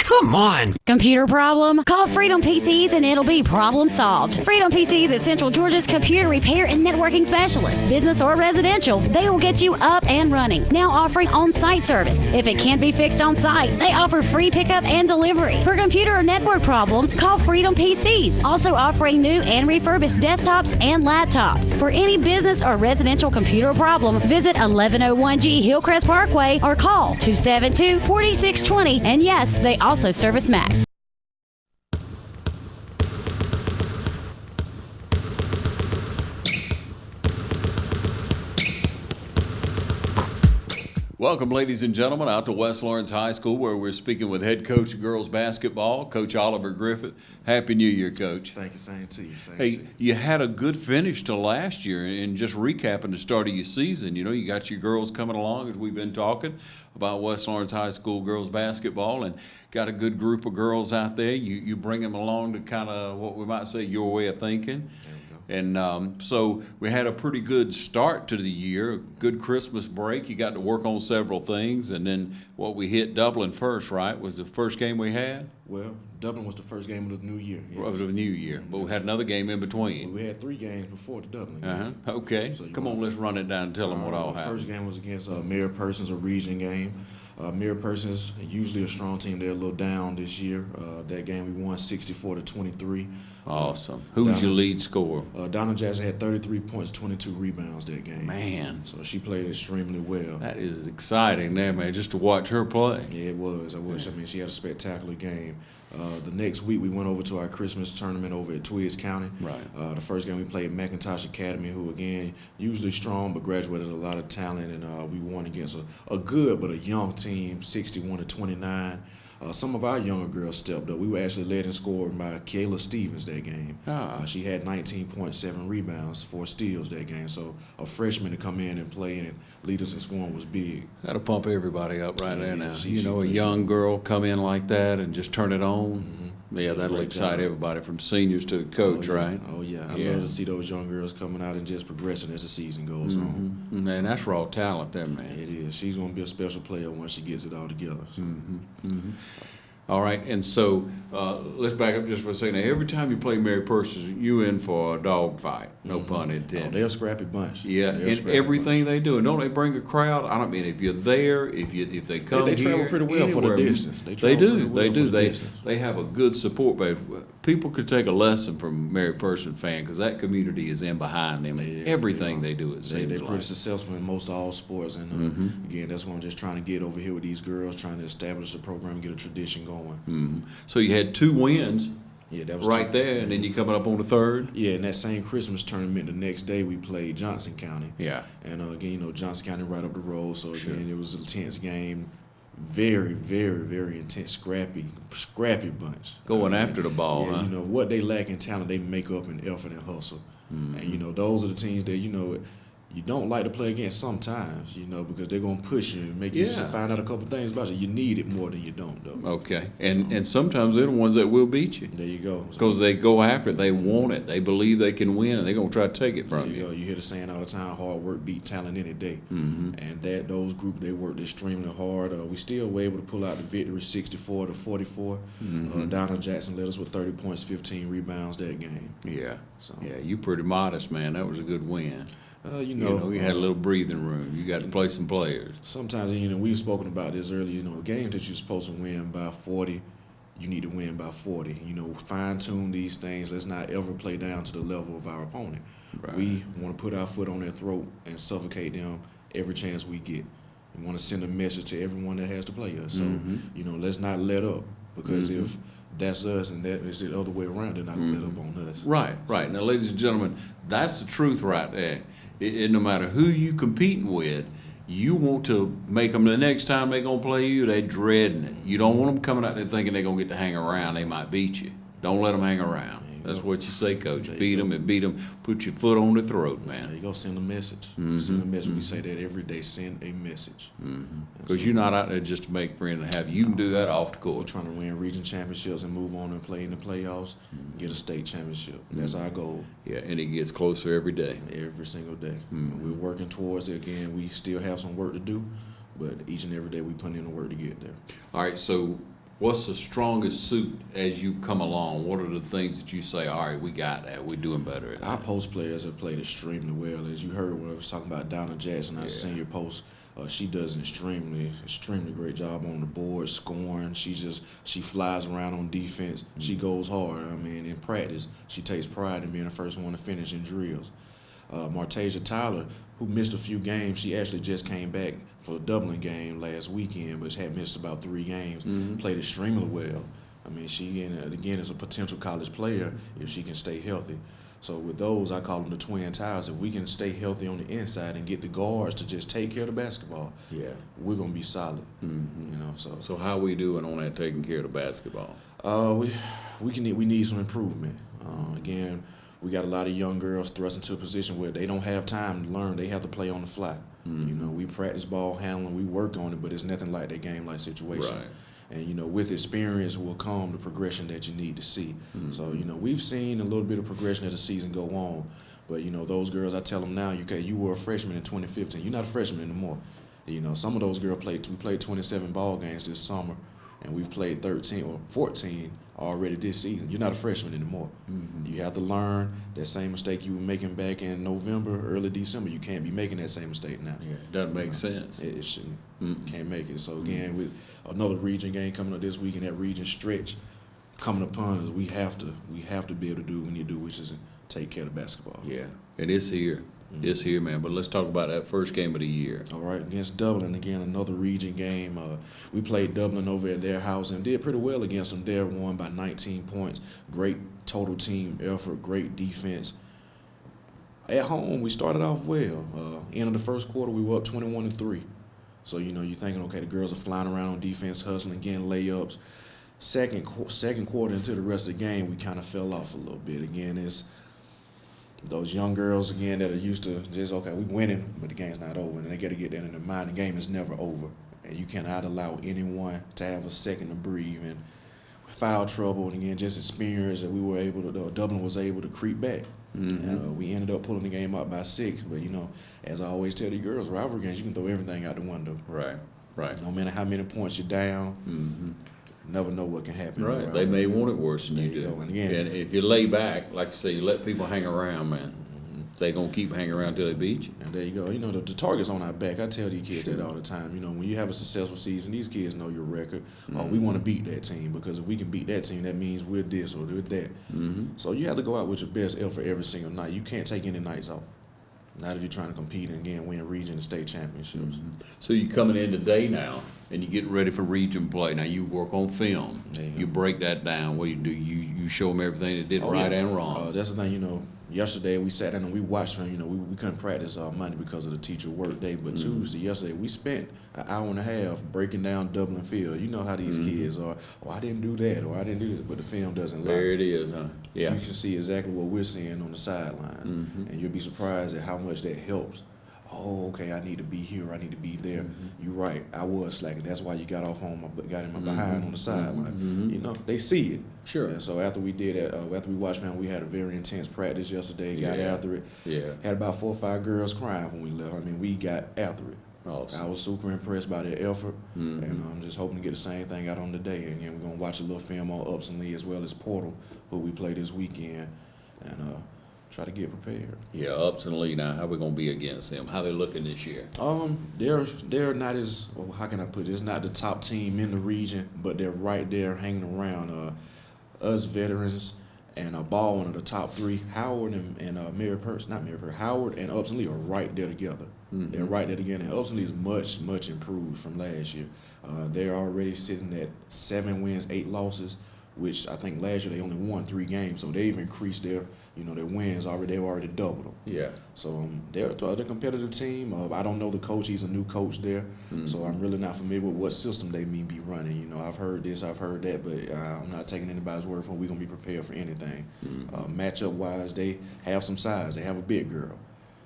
Come on. Computer problem? Call Freedom PCs and it'll be problem solved. Freedom PCs is Central Georgia's computer repair and networking specialist. Business or residential, they will get you up and running. Now offering on-site service. If it can't be fixed on-site, they offer free pickup and delivery. For computer or network problems, call Freedom PCs. Also offering new and refurbished desktops and laptops. For any business or residential computer problem, visit 1101G Hillcrest Parkway or call 272-4620. And yes, they also service Macs. Welcome, ladies and gentlemen, out to West Lawrence High School, where we're speaking with head coach of girls basketball, Coach Oliver Griffith. Happy New Year, Coach. Thank you. Same to you. Hey, you had a good finish to last year, and just recapping the start of your season, you know, you got your girls coming along, as we've been talking about West Lawrence High School girls basketball, and got a good group of girls out there. You bring them along to kind of what we might say your way of thinking. And so we had a pretty good start to the year, a good Christmas break. You got to work on several things, and then we hit Dublin first, right? Was the first game we had? Well, Dublin was the first game of the new year. Yes. Of the new year, but we had another game in between. We had 3 games before the Dublin game. Uh-huh. Okay. So come on, let's run it down and tell them what all happened. The first game was against Mary Persons, a region game. Mary Persons, usually a strong team. They're a little down this year. That game we won 64-23. Awesome. Who was your lead scorer? Donna Jackson had 33 points, 22 rebounds that game. Man. So she played extremely well. That is exciting there, man, just to watch her play. Yeah, it was. I mean, she had a spectacular game. The next week, we went over to our Christmas tournament over at Twiggs County. Right. The first game we played McIntosh Academy, who, again, usually strong but graduated a lot of talent, and we won against a good but a young team, 61-29. Some of our younger girls stepped up. We were actually led in scoring by Kayla Stevens that game. She had 19.7 rebounds, 4 steals that game. So a freshman to come in and play and lead us in scoring was big. That'll pump everybody up right there now. She a young girl come in like that and just turn it on. Mm-hmm. Yeah, that'll excite everybody from seniors to the coach, right? Oh, yeah. I love to see those young girls coming out and just progressing as the season goes on. Man, that's raw talent there, man. It is. She's going to be a special player once she gets it all together. So. All right, and so let's back up just for a second. Now, every time you play Mary Persons, you in for a dog fight, no pun intended. Oh, they're a scrappy bunch. Yeah, and everything they do. And don't they bring a crowd? I don't mean if you're there, if they come they travel here, pretty well for the distance. They do. They have a good support base. People could take a lesson from Mary Person fan because that community is in behind them. Everything they do, it seems they're pretty successful in most all sports. And again, that's what I'm just trying to get over here with these girls, trying to establish a program and get a tradition going. So you had 2 wins. Yeah, that was right there, and then you coming up on the 3rd. Yeah, in that same Christmas tournament, the next day we played Johnson County. Yeah, and again, Johnson County right up the road. So again, it was an intense game. Very, very, very intense, scrappy bunch. Going after the ball, yeah, huh? What they lack in talent, they make up in effort and hustle. And those are the teams that you don't like to play against sometimes, because they're going to push you and make you find out a couple things about you. You need it more than you don't, though. Okay. And sometimes they're the ones that will beat you. There you go. Because they go after it. They want it. They believe they can win, and they're going to try to take it from you. You hear the saying all the time, hard work beat talent any day. And those groups, they worked extremely hard. We still were able to pull out the victory 64-44. Donna Jackson led us with 30 points, 15 rebounds that game. Yeah. Yeah, you pretty modest, man. That was a good win. You had a little breathing room. You got to play some players. Sometimes, we've spoken about this earlier. Games that you're supposed to win by 40, you need to win by 40. Fine tune these things. Let's not ever play down to the level of our opponent. Right. We want to put our foot on their throat and suffocate them every chance we get. We want to send a message to everyone that has to play us. So, let's not let up, because if that's us and that is the other way around, they're not going to let up on us. Right. Now, ladies and gentlemen, that's the truth right there. No matter who you competing with, you want to make them, the next time they're going to play you, they dreading it. You don't want them coming out there thinking they're going to get to hang around. They might beat you. Don't let them hang around. That's what you say, Coach. Beat them and beat them. Put your foot on the throat, man. There you go. Send a message. Send a message. We say that every day. Send a message. Because you're not out there just to make friends and have. You can do that off the court. We're trying to win region championships and move on and play in the playoffs, get a state championship. That's our goal. Yeah, and it gets closer every day. Every single day. We're working towards it. Again, we still have some work to do, but each and every day we put in the work to get there. All right, so What's the strongest suit as you come along? What are the things that you say, all right, we got that, we're doing better at Our that? post players have played extremely well. As you heard when I was talking about Donna Jackson, our senior post, she does an extremely great job on the board, scoring. She flies around on defense. She goes hard. I mean, in practice, she takes pride in being the first one to finish in drills. Martasia Tyler, who missed a few games, she actually just came back for the Dublin game last weekend, but had missed about 3 games. Played extremely well. I mean, she again is a potential college player if she can stay healthy. So with those, I call them the twin towers. If we can stay healthy on the inside and get the guards to just take care of the basketball, we're gonna be solid. You know, So how we doing on that taking care of the basketball? we need some improvement. Again, we got a lot of young girls thrust into a position where they don't have time to learn. They have to play on the fly. You know, we practice ball handling, we work on it, but it's nothing like that game-like situation. Right. And, you know, with experience will come the progression that you need to see. So, you know, we've seen a little bit of progression as the season go on. But, you know, those girls, I tell them now, you were a freshman in 2015. You're not a freshman anymore. You know, some of those girls we played 27 ball games this summer, and we've played 13 or 14 already this season. You're not a freshman anymore. You have to learn that same mistake you were making back in November, early December. You can't be making that same mistake now. Yeah, it doesn't make sense. It shouldn't. Can't make it. So again, with another region game coming up this week and that region stretch coming upon us, we have to be able to do what we need to do, which is take care of the basketball. Yeah, and it's here. It's here, man. But let's talk about that first game of the year. All right, against Dublin, again, another region game. We played Dublin over at their house and did pretty well against them there, won by 19 points. Great total team effort, great defense. At home, we started off well. End of the first quarter, we were up 21-3. So, you know, you're thinking, okay, the girls are flying around on defense, hustling, getting layups. Second quarter into the rest of the game, we kind of fell off a little bit. Again, it's those young girls, again, that are used to just, okay, we winning, but the game's not over. And they got to get that in their mind. The game is never over. And you cannot allow anyone to have a second to breathe. And foul trouble, and again, just experience that Dublin was able to creep back. We ended up pulling the game up by 6. But, you know, as I always tell the girls, rivalry games, you can throw everything out the window. Right. No matter how many points you're down, never know what can happen. Right. They may want it worse than you do. And again, And if you lay back, like I say, you let people hang around, man. They gonna keep hanging around till they beat you. and there you go. You know, the target's on our back. I tell these kids that all the time. You know, when you have a successful season, these kids know your record. We want to beat that team, because if we can beat that team, that means we're this or we're that. So you have to go out with your best effort every single night. You can't take any nights off. Not if you're trying to compete and, again, win region and state championships. So you're coming in today now, and you're getting ready for region play. Now you work on film. There you You go. break that down. What do? You show them everything they did Oh, right yeah. and wrong. That's the thing, you know. Yesterday we sat down and we watched film. You know, we couldn't practice Monday because of the teacher work day. But yesterday, we spent an hour and a half breaking down Dublin field. You know how these kids are. Oh, I didn't do that, or I didn't do this. But the film doesn't lie. There it is, huh? Yeah. You can see exactly what we're seeing on the sidelines. And you'll be surprised at how much that helps. Oh, okay, I need to be here, I need to be there. You're right, I was slacking. That's why you got in my behind on the sideline. You know, they see it. Sure. And so after we did that, after we watched film, we had a very intense practice yesterday, got Yeah. after it. Yeah. Had about 4 or 5 girls crying when we left. I mean, we got after it. Awesome. I was super impressed by their effort, and I'm just hoping to get the same thing out on today. And again, we're going to watch a little film on Upson Lee as well as Portal, who we play this weekend, and try to get prepared. Yeah, Upson Lee. Now, how we gonna be against them? How they looking this year? They're not as, how can I put it? It's not the top team in the region, but they're right there hanging around. Us veterans and Baldwin are the top 3. Howard and Howard and Upson Lee are right there together. They're right there together. And Upson Lee is much improved from last year. They're already sitting at 7 wins, 8 losses, which I think last year they only won 3 games. So they've increased their wins already. They've already doubled them. Yeah. So they're a competitive team. I don't know the coach. He's a new coach there. So I'm really not familiar with what system they may be running. You know, I've heard this, I've heard that, but I'm not taking anybody's word for it. We're going to be prepared for anything. Matchup-wise, they have some size. They have a big girl.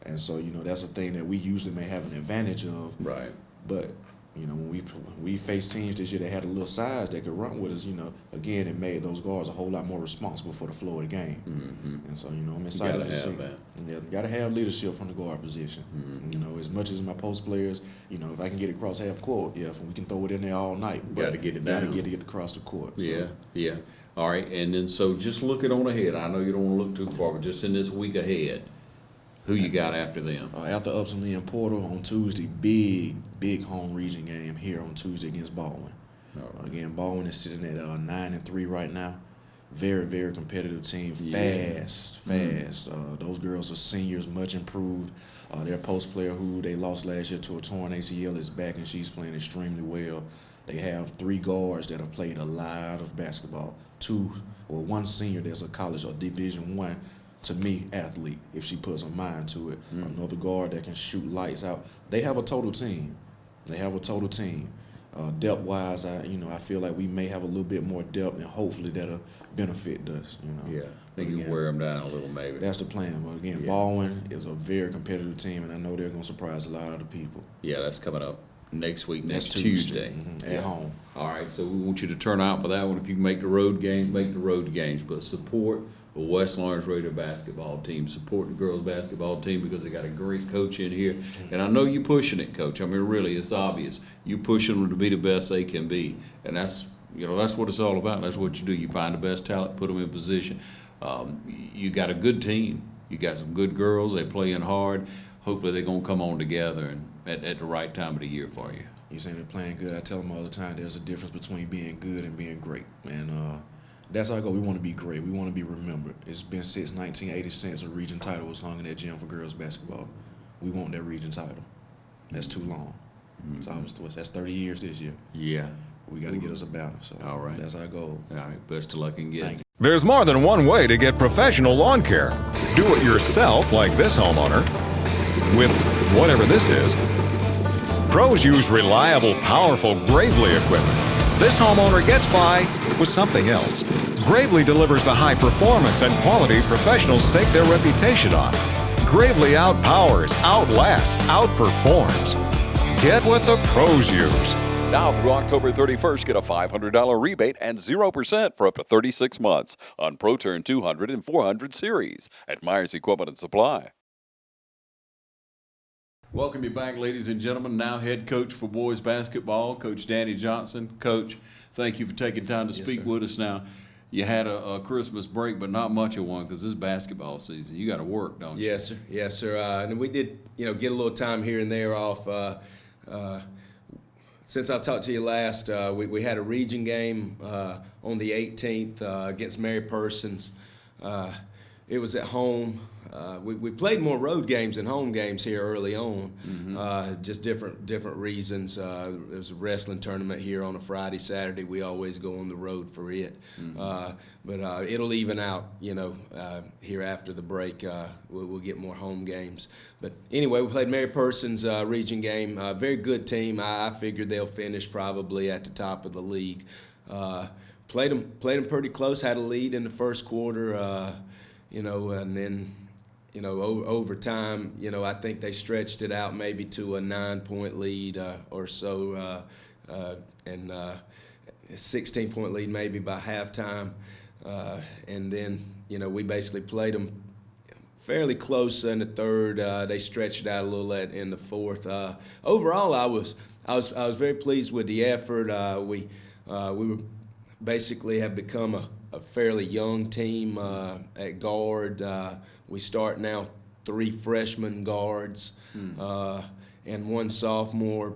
And so, you know, that's a thing that we usually may have an advantage of. Right. But You know, when we faced teams this year that had a little size that could run with us, you know, again, it made those guards a whole lot more responsible for the flow of the game. And so, you know, I'm excited to see. Yeah, got to have leadership from the guard position. You know, as much as my post players, you know, if I can get it across half court, yeah, we can throw it in there all night. Got to get it down. Got to get it across the court. So. Yeah, yeah. All right, and then so just looking on ahead, I know you don't want to look too far, but just in this week ahead, who you got after them? After Upson Lee and Porter on Tuesday, big home region game here on Tuesday against Baldwin. Right. Again, Baldwin is sitting at 9-3 right now. Very, very competitive team. Fast. Those girls are seniors, much improved. Their post player who they lost last year to a torn ACL is back, and she's playing extremely well. They have 3 guards that have played a lot of basketball. One senior that's a college or Division I, to me, athlete, if she puts her mind to it. Another guard that can shoot lights out. They have a total team. Depth-wise, I feel like we may have a little bit more depth, and hopefully that'll benefit us. You know. Yeah, I think you wear them down a little, maybe. That's the plan. But again, Baldwin is a very competitive team, and I know they're going to surprise a lot of the people. Yeah, that's coming up next week, next Tuesday. At home. All right, so we want you to turn out for that one. If you can make the road games, make the road games, but support the West Lawrence Raider basketball team. Support the girls basketball team because they got a great coach in here. And I know you're pushing it, Coach. I mean, really, it's obvious. You pushing them to be the best they can be. And that's what it's all about. That's what you do. You find the best talent, put them in position. You got a good team. You got some good girls. They're playing hard. Hopefully they're going to come on together and at the right time of the year for you. You're saying they're playing good. I tell them all the time there's a difference between being good and being great. And that's our goal. We want to be great. We want to be remembered. It's been since 1980 since a region title was hung in that gym for girls basketball. We want that region title. That's too long. That's 30 years this year. Yeah. We got to get us a banner. So all right. That's our goal. All right. Best of luck in getting it. There's more than one way to get professional lawn care. Do it yourself, like this homeowner, with whatever this is. Pros use reliable, powerful Gravely equipment. This homeowner gets by with something else. Gravely delivers the high performance and quality professionals stake their reputation on. Gravely outpowers, outlasts, outperforms. Get what the pros use. Now through October 31st, get a $500 rebate and 0% for up to 36 months on ProTurn 200 and 400 series at Myers Equipment and Supply. Welcome you back, ladies and gentlemen. Now head coach for boys basketball, Coach Danny Johnson. Coach, thank you for taking time to speak with us. Now, you had a Christmas break, but not much of one because this is basketball season. You got to work, don't you? Yes, sir. Yes, sir. And we did, get a little time here and there off. Since I talked to you last, we had a region game on the 18th against Mary Persons. It was at home. We played more road games than home games here early on, just different reasons. There was a wrestling tournament here on a Friday, Saturday. We always go on the road for it. But it'll even out, here after the break. We'll get more home games. But anyway, we played Mary Persons region game. Very good team. I figured they'll finish probably at the top of the league. Played them pretty close. Had a lead in the first quarter, and then. Over time, I think they stretched it out maybe to a 9-point lead or so, and a 16-point lead maybe by halftime. And then, we basically played them fairly close in the third. They stretched it out a little in the fourth. Overall, I was very pleased with the effort. We basically have become a fairly young team at guard. We start now 3 freshman guards and 1 sophomore,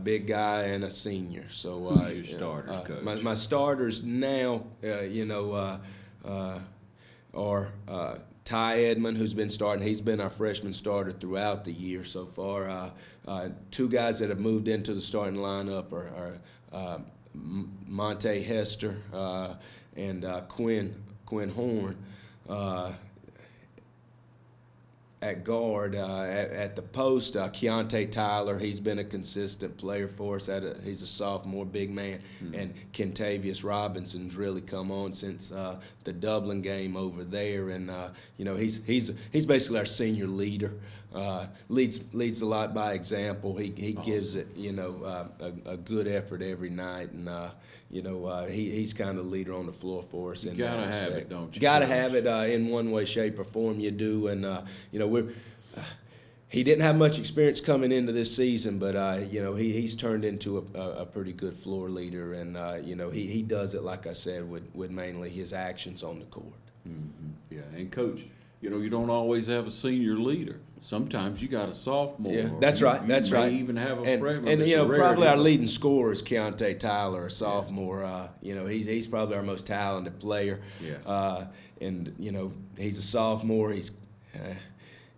big guy, and a senior. So who's your starters, Coach? My starters now, are Ty Edmond, who's been starting. He's been our freshman starter throughout the year so far. 2 guys that have moved into the starting lineup are Monte Hester and Quinn Horn. at guard. At the post, Keontae Tyler, he's been a consistent player for us. He's a sophomore big man. And Kentavious Robinson's really come on since the Dublin game over there. And, you know, he's basically our senior leader. Leads a lot by example. He Awesome. gives it, you know, a good effort every night. And, you know, he's kind of the leader on the floor for us. You in gotta that have respect. it, don't you? Gotta have it in one way, shape, or form. You do. And, you know, he didn't have much experience coming into this season, but you know, he's turned into a pretty good floor leader, and you know, he does it, like I said, with mainly his actions on the court. Mm-hmm. Yeah, and Coach, you know, you don't always have a senior leader. Sometimes you got a sophomore. Yeah, that's right. That's right. Even have a freshman. And It's you a know, probably rarity, our but- leading scorer is Keontae Tyler, a sophomore. You know, he's probably our most talented player. Yeah. And you know, he's a sophomore. He's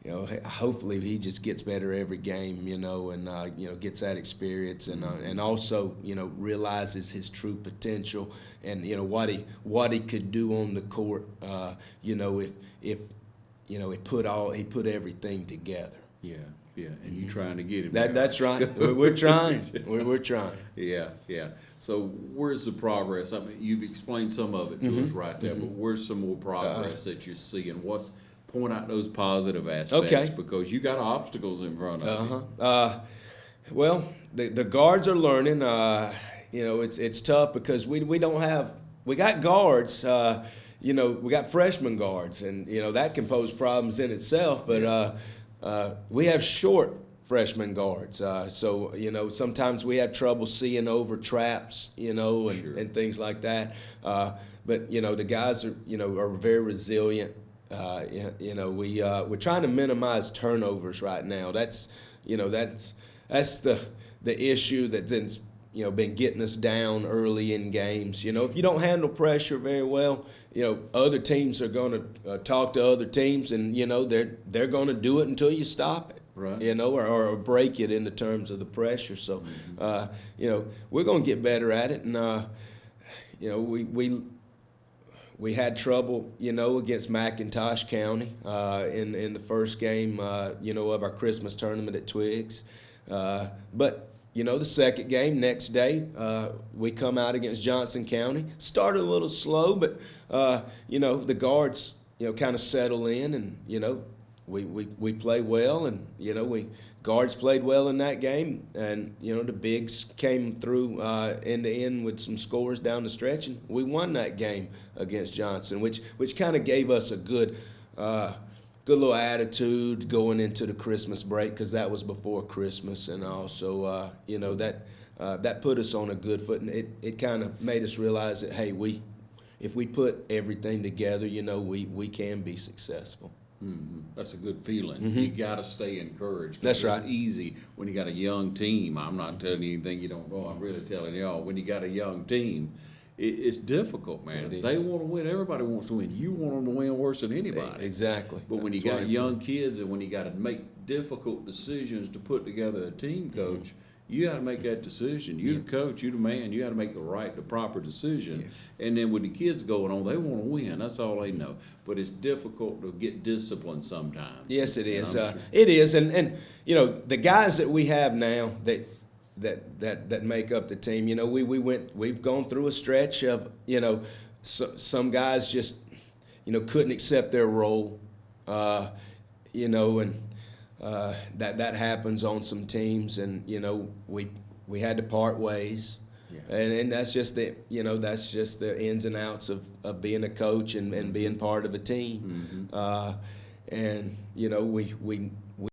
you know, hopefully he just gets better every game, you know, and you know, gets that experience, and also, you know, realizes his true potential, and you know what he could do on the court, you know, if you know, he put everything together. Yeah, yeah, and you trying to get him. That's right. We're trying. We're trying. Yeah, yeah. So where's the progress? I mean, you've explained some of it to us right there, but where's some more progress that you're seeing? Point out those positive aspects, Okay. because you got obstacles in front of you. Well, the guards are learning. You know, it's tough because we got guards. You know, we got freshman guards, and you know that can pose problems in itself. But we have short freshman guards, so you know sometimes we have trouble seeing over traps, you know, and things like that. But you know the guys are very resilient. You know, we're trying to minimize turnovers right now. That's the issue that's been getting us down early in games. You know, if you don't handle pressure very well, you know, other teams are going to talk to other teams, and you know they're going to do it until you stop it. Right. You know, or break it in the terms of the pressure. So, you know, we're going to get better at it, and you know, we had trouble, you know, against McIntosh County in the first game, you know, of our Christmas tournament at Twiggs. But, you know, the second game, next day, we come out against Johnson County. Started a little slow, but, you know, the guards, you know, kind of settle in, and, you know, we play well, and, you know, guards played well in that game, and you know the bigs came through end to end with some scores down the stretch, and we won that game against Johnson, which kind of gave us a good little attitude going into the Christmas break, because that was before Christmas, and also you know that put us on a good foot, and it kind of made us realize that hey, if we put everything together, you know, we can be successful. Mm-hmm. That's a good feeling. Mm-hmm. You got to stay encouraged. That's right. It's easy when you got a young team. I'm not telling you anything you don't know. I'm really telling y'all. When you got a young team, it's difficult, man. It is. They want to win. Everybody wants to win. You want them to win worse than anybody. Exactly. But when you That's got why- young kids, and when you got to make difficult decisions to put together a team, coach, you got to make that decision. You're the coach, you're the man, you got to make the proper decision. And then with the kids going on, they want to win. That's all they know. But it's difficult to get discipline sometimes. Yes, it is. And I'm sure- It is, and you know the guys that we have now that make up the team. You know, we've gone through a stretch of, you know, some guys just, you know, couldn't accept their role. You know, and that happens on some teams, and you know we had to part ways. Yeah. And that's just the ins and outs of being a coach and being part of a team. And you know we